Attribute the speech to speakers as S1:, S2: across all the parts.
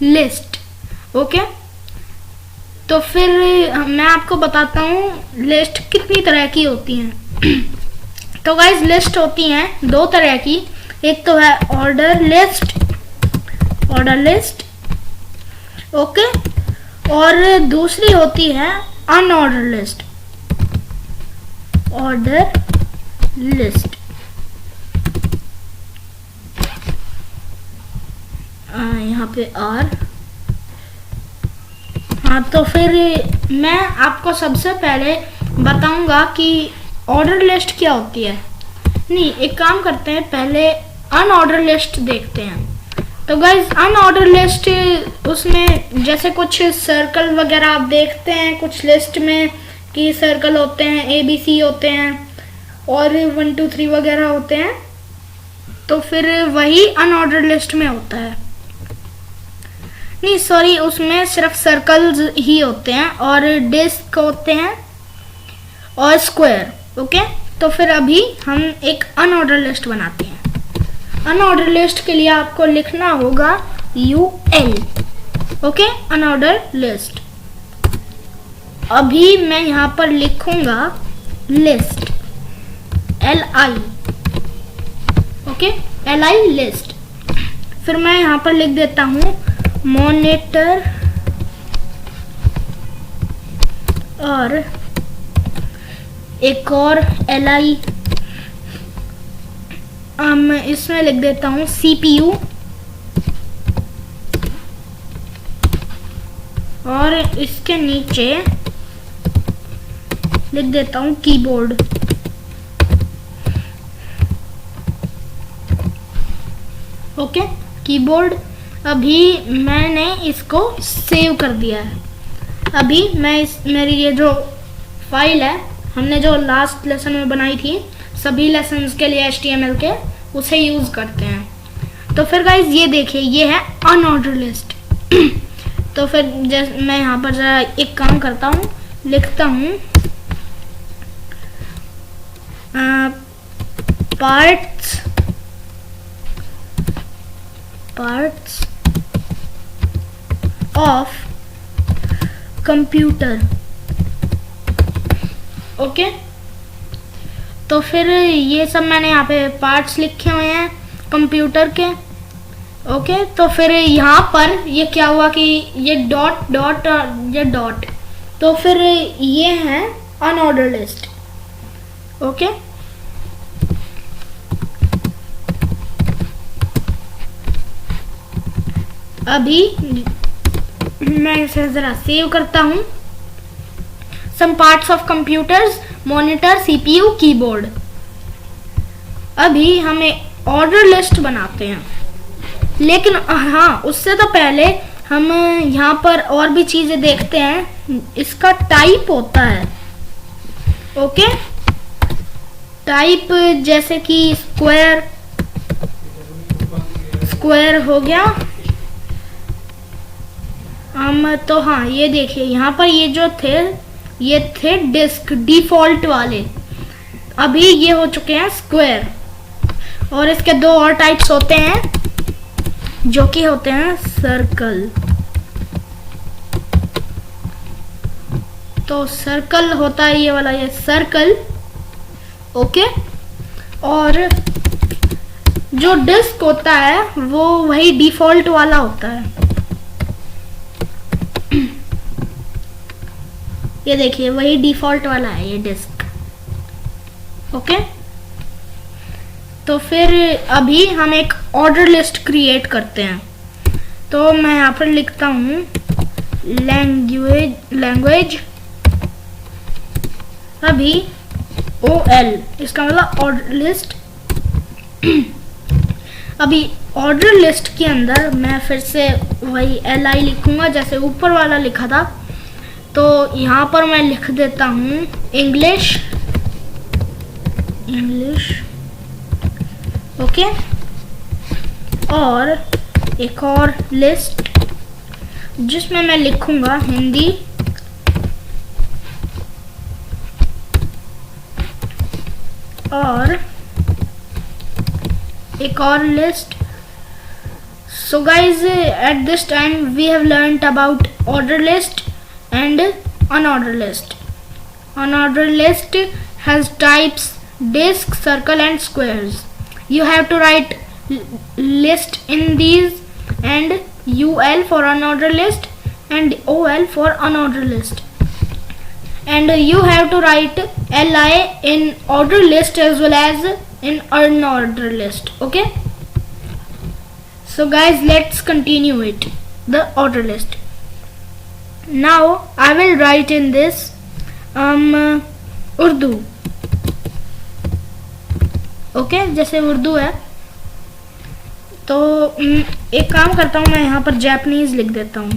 S1: List. Okay, तो फिर मैं आपको बताता हूँ लिस्ट कितनी तरह की होती हैं। तो गाइज लिस्ट होती हैं दो तरह की, एक तो है ऑर्डर लिस्ट, ओके, और दूसरी होती है अनऑर्डर लिस्ट, ऑर्डर लिस्ट। यहाँ पे आर। हाँ, तो फिर मैं आपको सबसे पहले बताऊंगा कि ऑर्डर लिस्ट क्या होती है। नहीं, एक काम करते हैं, पहले अनऑर्डर लिस्ट देखते हैं। तो गाइज अनऑर्डर लिस्ट, उसमें जैसे कुछ सर्कल वगैरह आप देखते हैं कुछ लिस्ट में कि सर्कल होते हैं, ABC होते हैं और 1 2 3 वगैरह होते हैं, तो फिर वही अनऑर्डर लिस्ट में होता है। नहीं सॉरी, उसमें सिर्फ सर्कल्स ही होते हैं और डिस्क होते हैं और स्क्वायर। ओके, तो फिर अभी हम एक अनऑर्डर लिस्ट बनाते हैं। अनऑर्डर लिस्ट के लिए आपको लिखना होगा UL। Okay, unordered list. अभी मैं यहाँ पर लिखूंगा list, LI। Okay, LI list. फिर मैं यहाँ पर लिख देता हूँ मॉनिटर और एक और LI, इसमें लिख देता हूँ CPU और इसके नीचे लिख देता हूँ कीबोर्ड। Okay, keyboard. अभी मैंने इसको सेव कर दिया है। अभी मैं मेरी ये जो फाइल है, हमने जो लास्ट लेसन में बनाई थी सभी लेसन्स के लिए HTML के, उसे यूज करते हैं। तो फिर गाइज ये देखिए, ये है अनऑर्डर लिस्ट। तो फिर जैसे मैं यहाँ पर जरा एक काम करता हूँ, लिखता हूँ पार्ट्स ऑफ कंप्यूटर। ओके, तो फिर ये सब मैंने यहाँ पे पार्ट्स लिखे हुए हैं कंप्यूटर के। ओके, तो फिर यहाँ पर ये क्या हुआ कि ये डॉट डॉट और ये डॉट, तो फिर ये है अनऑर्डर लिस्ट। ओके, अभी मैं इसे जरा सेव करता हूँ। Some parts of computers, monitor, CPU, keyboard. अभी हमें ऑर्डर लिस्ट बनाते हैं, लेकिन हाँ उससे तो पहले हम यहाँ पर और भी चीजें देखते हैं। इसका टाइप होता है। ओके, टाइप जैसे कि स्क्वायर हो गया। हम तो हाँ ये देखिए, यहाँ पर ये जो थे ये थे डिस्क डिफॉल्ट वाले, अभी ये हो चुके हैं स्क्वायर। और इसके दो और टाइप्स होते हैं जो कि होते हैं सर्कल। तो सर्कल होता है ये वाला, ये सर्कल। ओके, और जो डिस्क होता है वो वही डिफॉल्ट वाला होता है। ये देखिए, वही डिफॉल्ट वाला है ये डिस्क। ओके, तो फिर अभी हम एक ऑर्डर लिस्ट क्रिएट करते हैं। तो मैं यहाँ पर लिखता हूँ लैंग्वेज, अभी OL, इसका मतलब ऑर्डर लिस्ट। अभी ऑर्डर लिस्ट के अंदर मैं फिर से वही LI लिखूंगा जैसे ऊपर वाला लिखा था। तो यहाँ पर मैं लिख देता हूँ इंग्लिश। ओके, और एक और लिस्ट जिसमें मैं लिखूंगा हिंदी, और एक और list So guys, at this time we have learned about order list and unordered list. Unordered list has types disk, circle and squares. You have to write list in these, and UL for unordered list and OL for unordered list. And you have to write LI in ordered list as well as in unordered list. Okay. So guys, let's continue it. The order list. Now I will write in this Urdu. Okay, जैसे उर्दू है तो एक काम करता हूँ, मैं यहाँ पर जापानीज लिख देता हूँ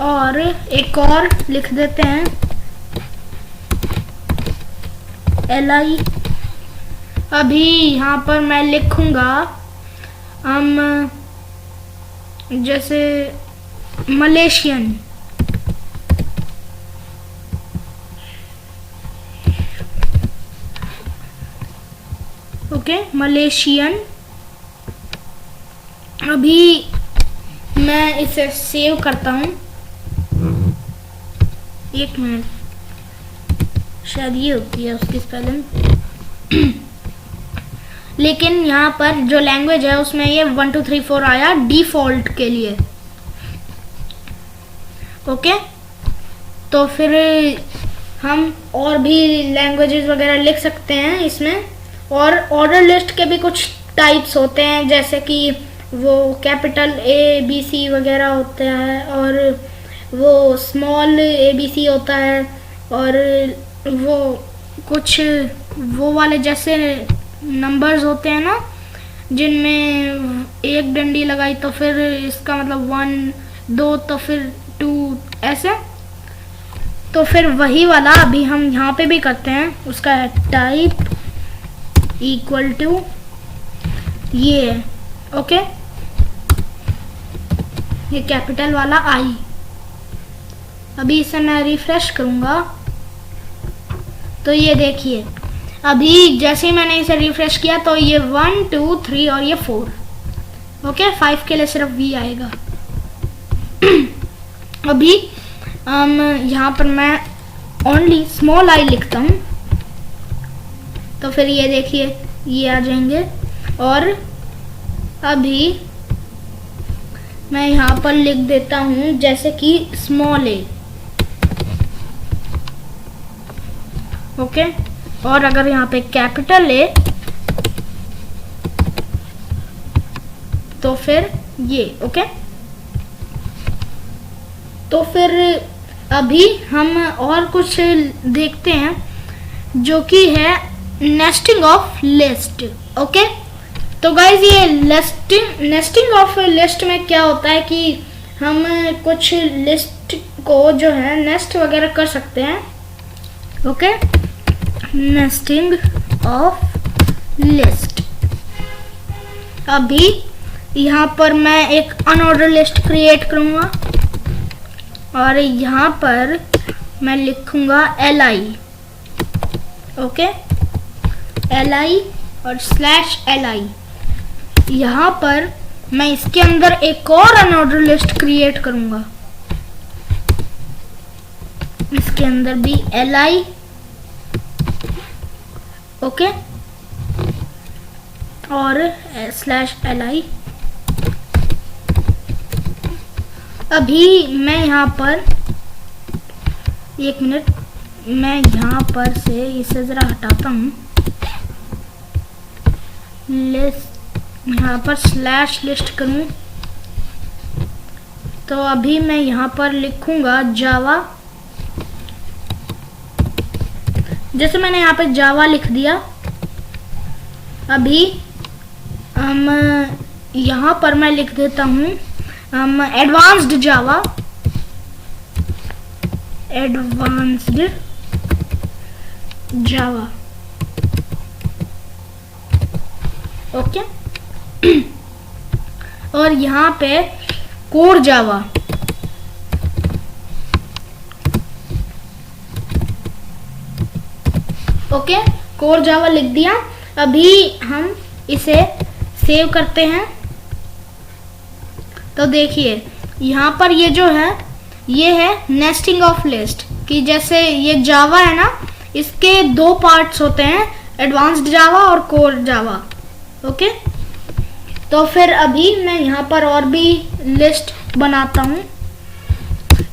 S1: और एक और लिख देते हैं LI. अभी यहाँ पर मैं लिखूंगा जैसे मलेशियन. Okay, Malaysian. अभी मैं इसे सेव करता हूँ. एक मिनट, शायद ये होती है उसकी स्पेलिंग. लेकिन यहाँ पर जो लैंग्वेज है उसमें ये 1 2 3 4 आया डिफॉल्ट के लिए. ओके, तो फिर हम और भी लैंग्वेजेस वगैरह लिख सकते हैं इसमें. और ऑर्डर लिस्ट के भी कुछ टाइप्स होते हैं, जैसे कि वो कैपिटल ABC वगैरह होता है और वो स्मॉल ABC होता है और वो कुछ वो वाले जैसे नंबर्स होते हैं ना, जिनमें एक डंडी लगाई तो फिर इसका मतलब 1 2 तो फिर 2 ऐसे. तो फिर वही वाला अभी हम यहाँ पे भी करते हैं. उसका टाइप इक्वल टू ये है. ओके, ये कैपिटल वाला I. अभी इसे मैं रिफ्रेश करूँगा तो ये देखिए, अभी जैसे ही मैंने इसे रिफ्रेश किया तो ये 1 2 3 और ये 4. ओके, 5 के लिए सिर्फ V आएगा. अभी यहाँ पर मैं ओनली स्मॉल I लिखता हूँ तो फिर ये देखिए ये आ जाएंगे. और अभी मैं यहाँ पर लिख देता हूँ जैसे कि स्मॉल A. ओके, और अगर यहाँ पे कैपिटल A तो फिर ये. ओके, तो फिर अभी हम और कुछ देखते हैं जो कि है नेस्टिंग ऑफ लिस्ट. ओके, तो गाइज ये नेस्टिंग ऑफ लिस्ट में क्या होता है कि हम कुछ लिस्ट को जो है नेस्ट वगैरह कर सकते हैं. Okay, nesting of list. अभी यहाँ पर मैं एक अनऑर्डर लिस्ट क्रिएट करूँगा और यहाँ पर मैं लिखूँगा LI. ओके, LI और /LI. यहाँ पर मैं इसके अंदर एक और अनऑर्डर लिस्ट क्रिएट करूँगा. इसके अंदर भी LI. ओके, और /LI. अभी मैं यहाँ पर एक मिनट, मैं यहाँ पर से इसे ज़रा हटाता हूँ. लिस्ट यहाँ पर /लिस्ट करूँ तो अभी मैं यहाँ पर लिखूँगा जावा. जैसे मैंने यहाँ पे जावा लिख दिया. अभी यहाँ पर मैं लिख देता हूँ एडवांस्ड जावा. एडवांस्ड जावा. ओके, और यहाँ पे core Java. Okay, core Java लिख दिया. अभी हम इसे सेव करते हैं तो देखिए यहाँ पर ये जो है ये है नेस्टिंग ऑफ लिस्ट, कि जैसे ये जावा है ना, इसके दो पार्ट्स होते हैं, एडवांस्ड जावा और कोर जावा। ओके, तो फिर अभी मैं यहाँ पर और भी लिस्ट बनाता हूँ,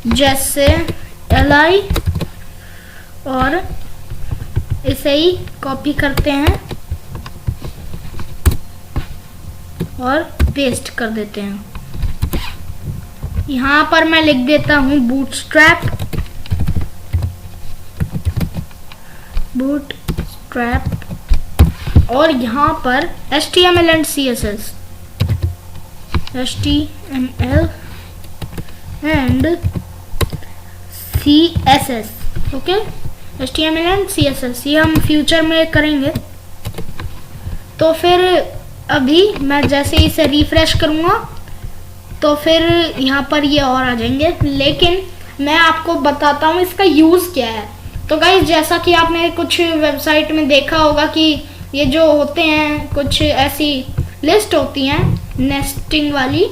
S1: जैसे li, और इसे ही कॉपी करते हैं और पेस्ट कर देते हैं। यहाँ पर मैं लिख देता हूँ बूटस्ट्रैप, और यहाँ पर HTML and CSS, HTML and CSS। Okay, HTML and CSS ये हम फ्यूचर में करेंगे। तो फिर अभी मैं जैसे इसे रिफ्रेश करूँगा तो फिर यहाँ पर ये और आ जाएंगे, लेकिन मैं आपको बताता हूँ इसका यूज़ क्या है। तो गाइस, जैसा कि आपने कुछ वेबसाइट में देखा होगा कि ये जो होते हैं कुछ ऐसी लिस्ट होती हैं नेस्टिंग वाली,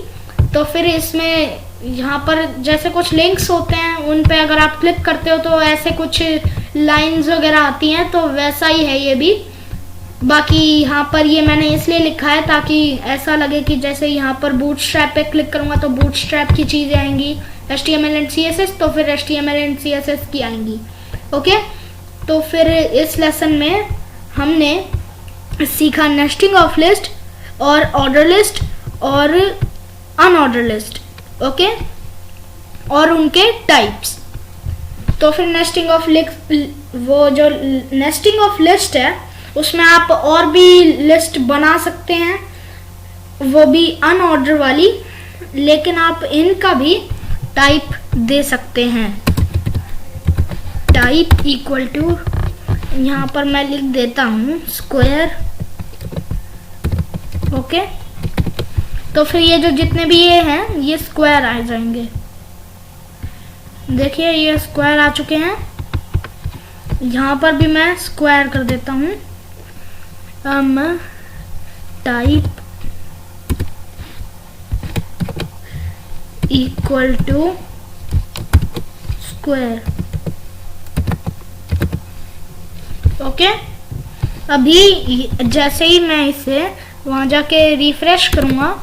S1: तो फिर इसमें यहाँ पर जैसे कुछ लिंक्स होते हैं, उन पे अगर आप क्लिक करते हो तो ऐसे कुछ लाइंस वगैरह आती हैं, तो वैसा ही है ये भी। बाकी यहाँ पर ये मैंने इसलिए लिखा है ताकि ऐसा लगे कि जैसे यहाँ पर बूटस्ट्रैप पे क्लिक करूँगा तो बूटस्ट्रैप की चीज़ें आएंगी, HTML एंड CSS तो फिर HTML एंड CSS की आएंगी। ओके, तो फिर इस लेसन में हमने सीखा नेस्टिंग ऑफ लिस्ट और ऑर्डर लिस्ट और अनऑर्डर लिस्ट। ओके, और उनके टाइप्स। तो फिर नेस्टिंग ऑफ लिस्ट, वो जो नेस्टिंग ऑफ लिस्ट है उसमें आप और भी लिस्ट बना सकते हैं, वो भी अनऑर्डर वाली, लेकिन आप इनका भी टाइप दे सकते हैं। टाइप इक्वल टू, यहाँ पर मैं लिख देता हूँ स्क्वायर। ओके, तो फिर ये जो जितने भी ये हैं ये स्क्वायर आ जाएंगे। देखिए ये स्क्वायर आ चुके हैं, यहाँ पर भी मैं स्क्वायर कर देता हूँ। Type equal to square. Okay, अभी जैसे ही मैं इसे वहाँ जाके रिफ्रेश करूँगा,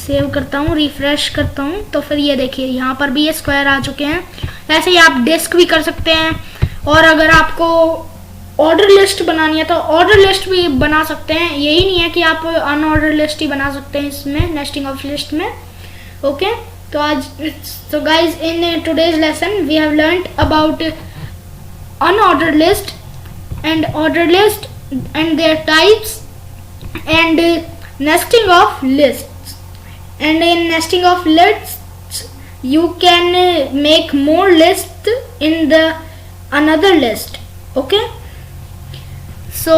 S1: सेव करता हूँ, रिफ्रेश करता हूँ, तो फिर ये देखिए यहाँ पर भी ये स्क्वायर आ चुके हैं। ऐसे ही आप डिस्क भी कर सकते हैं, और अगर आपको ऑर्डर लिस्ट बनानी है तो ऑर्डर लिस्ट भी बना सकते हैं। यही नहीं है कि आप अनऑर्डर लिस्ट ही बना सकते हैं इसमें, नेस्टिंग ऑफ लिस्ट में। ओके, तो आज तो guys in today's lesson we have learned about unordered list and order list and their types and nesting of lists. And in nesting of lists you can make more lists in the another list. Okay, so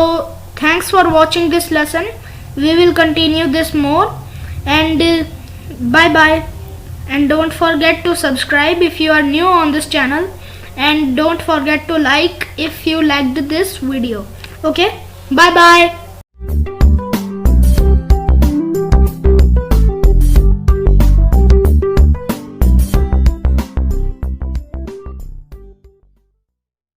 S1: thanks for watching this lesson. We will continue this more, and bye bye, and don't forget to subscribe if you are new on this channel, and don't forget to like if you liked this video. Okay, bye bye.